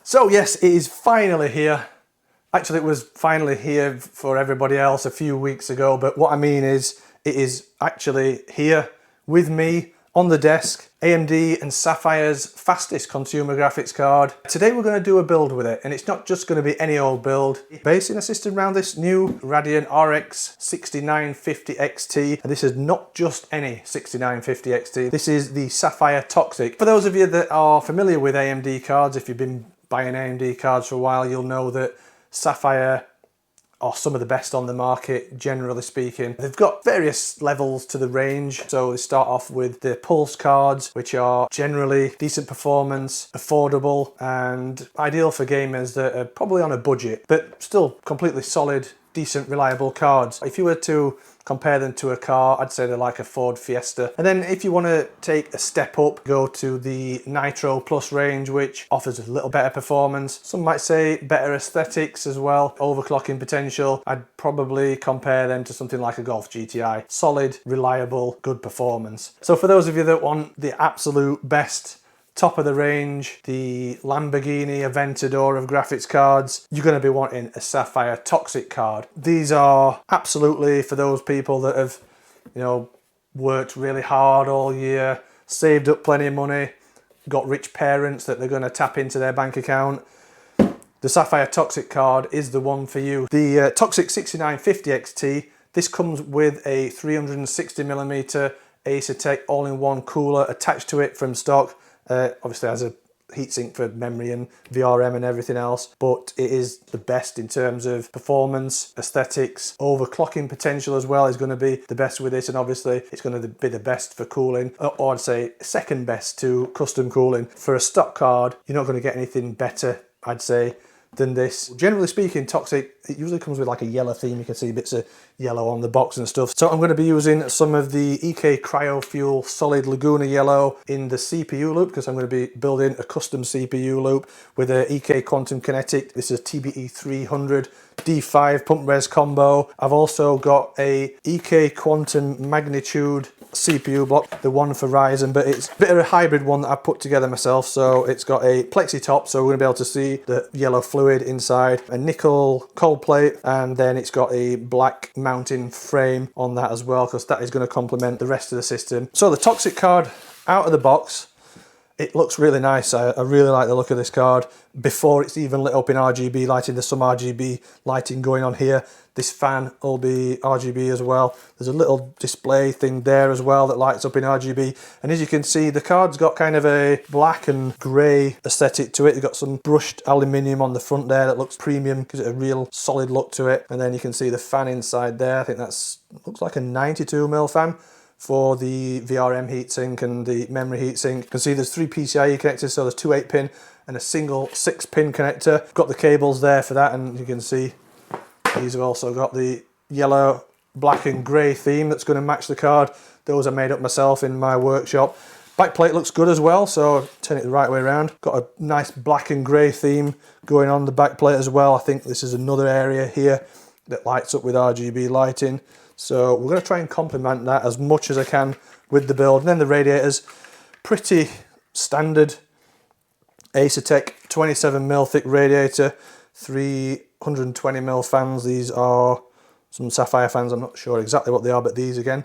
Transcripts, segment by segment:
So yes, it is finally here. Actually, it was finally here for everybody else a few weeks ago, but what I mean is it is actually here with me on the desk, AMD and Sapphire's fastest consumer graphics card. Today we're going to do a build with it, and it's not just going to be any old build. Basing a system around this new Radeon RX 6950 XT, and this is not just any 6950 XT, this is the Sapphire Toxic. For those of you that are familiar with AMD cards, if you've been buying AMD cards for a while, you'll know that Sapphire are some of the best on the market, generally speaking. They've got various levels to the range. So they start off with the Pulse cards, which are generally decent performance, affordable, and ideal for gamers that are probably on a budget, but still completely solid, decent, reliable cards. If you were to compare them to a car, I'd say they're like a Ford Fiesta. And then if you want to take a step up, go to the Nitro Plus range, which offers a little better performance. Some might say better aesthetics as well, overclocking potential. I'd probably compare them to something like a Golf GTI. Solid, reliable, good performance. So for those of you that want the absolute best, top of the range, the Lamborghini Aventador of graphics cards, you're going to be wanting a Sapphire Toxic card. These are absolutely for those people that have, you know, worked really hard all year, saved up plenty of money, got rich parents that they're going to tap into their bank account. The Sapphire Toxic card is the one for you. The Toxic 6950 XT, this comes with a 360mm Acertec all-in-one cooler attached to it from stock. Obviously has a heatsink for memory and VRM and everything else, but it is the best in terms of performance, aesthetics, overclocking potential as well is going to be the best with this, and obviously it's going to be the best for cooling, or I'd say second best to custom cooling. For a stock card, you're not going to get anything better, I'd say, than this. Generally speaking, Toxic, it usually comes with like a yellow theme. You can see bits of yellow on the box and stuff. So I'm going to be using some of the EK Cryo Fuel Solid Laguna Yellow in the CPU loop, because I'm going to be building a custom CPU loop with a EK Quantum Kinetic. This is a TBE 300 D5 pump res combo. I've also got a EK Quantum Magnitude CPU block, the one for Ryzen, but it's a bit of a hybrid one that I put together myself. So it's got a plexi top, so we're going to be able to see the yellow fluid inside, a nickel cold plate, and then it's got a black mounting frame on that as well, because that is going to complement the rest of the system. So the Toxic card out of the box, it looks really nice. I really like the look of this card. Before it's even lit up in RGB lighting, there's some RGB lighting going on here. This fan will be RGB as well. There's a little display thing there as well that lights up in RGB. And as you can see, the card's got kind of a black and grey aesthetic to it. You've got some brushed aluminium on the front there that looks premium, gives it a real solid look to it. And then you can see the fan inside there. I think that's looks like a 92mm fan for the VRM heatsink and the memory heatsink. You can see there's 3 PCIe connectors, so there's 2 8-pin and a single 6-pin connector. Got the cables there for that, and you can see these have also got the yellow, black and grey theme that's going to match the card. Those I made up myself in my workshop. Backplate looks good as well, so turn it the right way around. Got a nice black and grey theme going on the backplate as well. I think this is another area here that lights up with RGB lighting. So we're going to try and complement that as much as I can with the build. And then the radiators, pretty standard Acertec 27mm thick radiator, 320mm fans. These are some Sapphire fans. I'm not sure exactly what they are, but these again,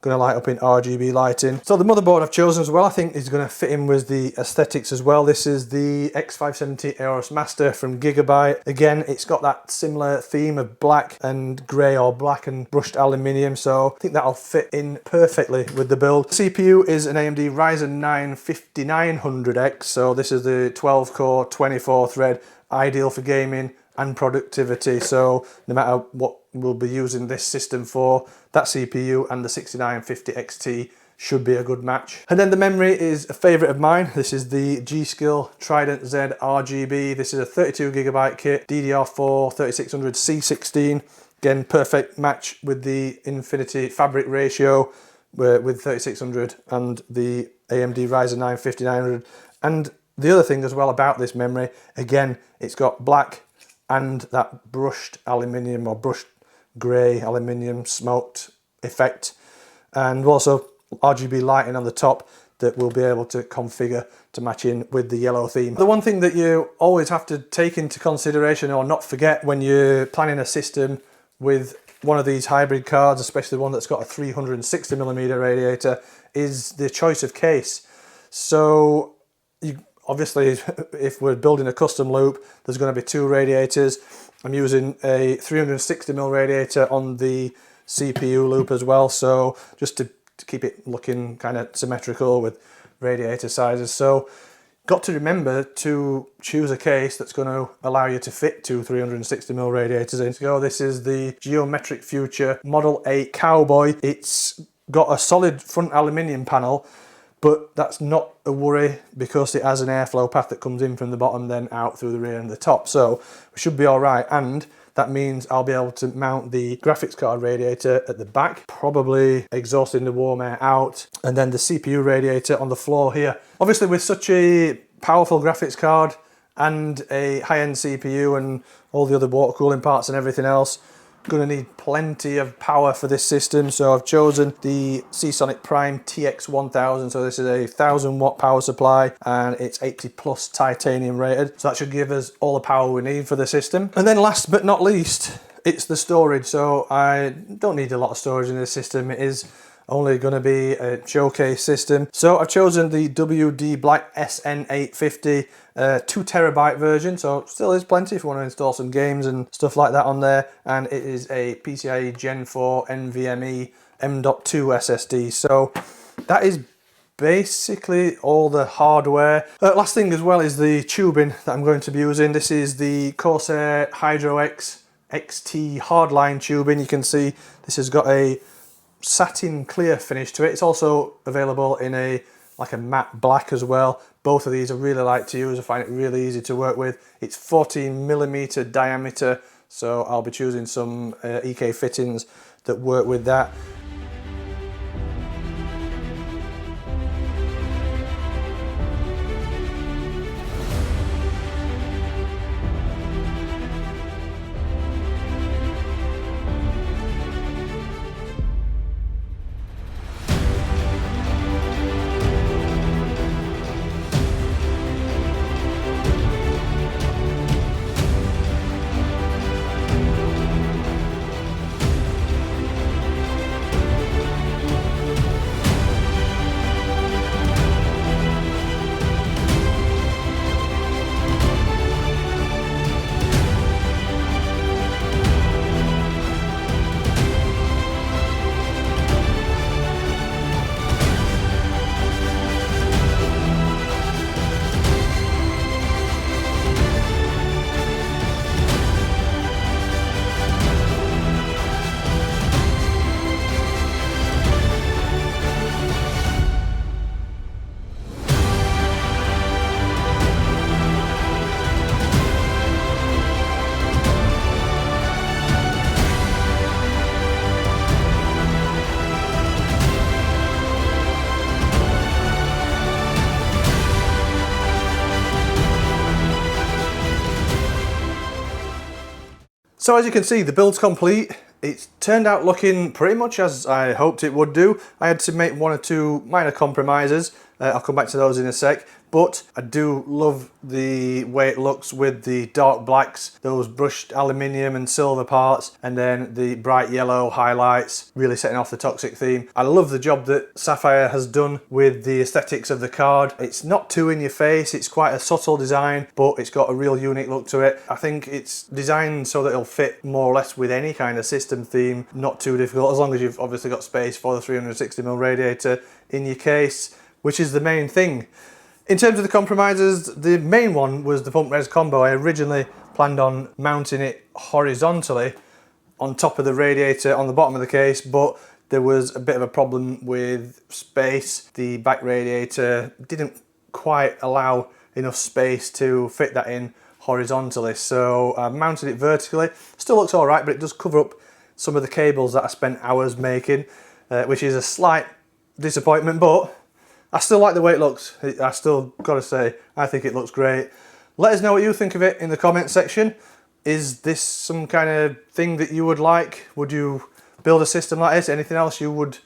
going to light up in RGB lighting. So the motherboard I've chosen as well, I think is going to fit in with the aesthetics as well. This is the X570 Aorus Master from Gigabyte. Again, it's got that similar theme of black and grey, or black and brushed aluminium, so I think that'll fit in perfectly with the build. CPU is an AMD Ryzen 9 5900X, so this is the 12-core, 24-thread, ideal for gaming and productivity. So no matter what we'll be using this system for, that CPU and the 6950 XT should be a good match. And then the memory is a favourite of mine. This is the G-Skill Trident Z RGB. This is a 32GB kit, DDR4 3600C16. Again, perfect match with the Infinity fabric ratio with 3600 and the AMD Ryzen 9 5900. And the other thing as well about this memory, again, it's got black and that brushed aluminium or brushed grey aluminium smoked effect, and also RGB lighting on the top. that we'll be able to configure to match in with the yellow theme. The one thing that you always have to take into consideration or not forget when you're planning a system with one of these hybrid cards, especially one that's got a 360mm radiator, is the choice of case. So obviously, if we're building a custom loop, there's going to be two radiators. I'm using a 360mm radiator on the CPU loop as well, so just to keep it looking kind of symmetrical with radiator sizes. So got to remember to choose a case that's going to allow you to fit two 360mm radiators in. So this is the Geometric Future Model 8 Cowboy. It's got a solid front aluminium panel, but that's not a worry because it has an airflow path that comes in from the bottom then out through the rear and the top. So we should be all right, and that means I'll be able to mount the graphics card radiator at the back, probably exhausting the warm air out, and then the CPU radiator on the floor here. Obviously, with such a powerful graphics card and a high-end CPU and all the other water cooling parts and everything else, going to need plenty of power for this system. So I've chosen the Seasonic Prime TX1000. So this is a 1000-watt power supply and it's 80 plus titanium rated. So that should give us all the power we need for the system. And then last but not least, it's the storage. So I don't need a lot of storage in this system. It is only going to be a showcase system. So I've chosen the WD Black SN850 2TB version, so still is plenty if you want to install some games and stuff like that on there, and it is a PCIe Gen 4 NVMe M.2 SSD. So that is basically all the hardware. Last thing as well is the tubing that I'm going to be using. This is the Corsair Hydro X XT hardline tubing. You can see this has got a satin clear finish to it. It's also available in a matte black as well. Both of these I really like to use. I find it really easy to work with. It's 14mm diameter, so I'll be choosing some EK fittings that work with that. So as you can see, the build's complete. It's turned out looking pretty much as I hoped it would do. I had to make one or two minor compromises. I'll come back to those in a sec. But I do love the way it looks with the dark blacks, those brushed aluminium and silver parts, and then the bright yellow highlights, really setting off the Toxic theme. I love the job that Sapphire has done with the aesthetics of the card. It's not too in your face, it's quite a subtle design, but it's got a real unique look to it. I think it's designed so that it'll fit more or less with any kind of system theme, not too difficult, as long as you've obviously got space for the 360mm radiator in your case, which is the main thing. In terms of the compromises, the main one was the pump res combo. I originally planned on mounting it horizontally on top of the radiator on the bottom of the case, but there was a bit of a problem with space. The back radiator didn't quite allow enough space to fit that in horizontally, so I mounted it vertically. Still looks all right, but it does cover up some of the cables that I spent hours making, which is a slight disappointment, but I still like the way it looks. I still gotta say, I think it looks great. Let us know what you think of it in the comment section. Is this some kind of thing that you would like? Would you build a system like this? Anything else you would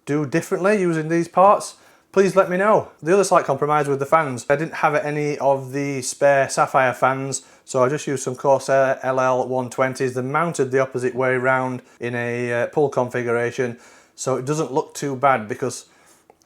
do differently using these parts? please let me know. The other slight compromise with the fans, I didn't have any of the spare Sapphire fans, so I just used some Corsair LL120s. They're mounted the opposite way round in a pull configuration, so it doesn't look too bad, because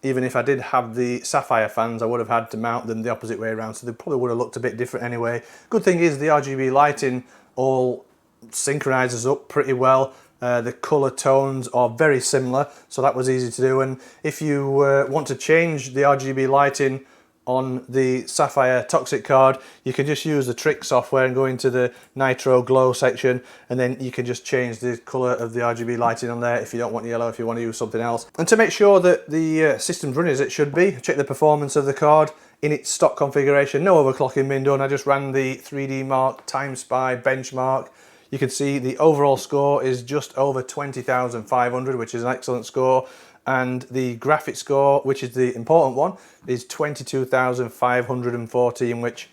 even if I did have the Sapphire fans, I would have had to mount them the opposite way around, so they probably would have looked a bit different anyway. Good thing is the RGB lighting all synchronizes up pretty well. The colour tones are very similar, so that was easy to do. And if you want to change the RGB lighting on the Sapphire Toxic card, you can just use the trick software and go into the Nitro Glow section, and then you can just change the colour of the RGB lighting on there if you don't want yellow, if you want to use something else. And to make sure that the system's running as it should be, check the performance of the card in its stock configuration. No overclocking being done. I just ran the 3D Mark Time Spy benchmark. You can see the overall score is just over 20,500, which is an excellent score. And the graphics score, which is the important one, is 22,514, which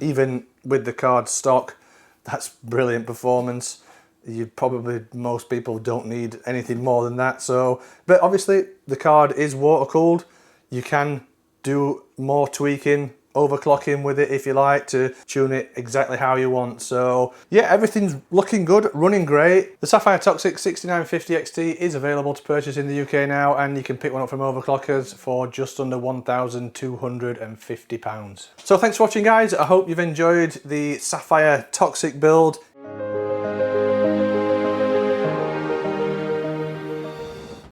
even with the card stock, that's brilliant performance. Most people don't need anything more than that. So, but obviously the card is water cooled. You can do more tweaking, overclocking with it if you like, to tune it exactly how you want. So yeah, everything's looking good, running great. The Sapphire Toxic 6950 XT is available to purchase in the UK now, and you can pick one up from Overclockers for just under £1,250. So thanks for watching, guys. I hope you've enjoyed the Sapphire Toxic build.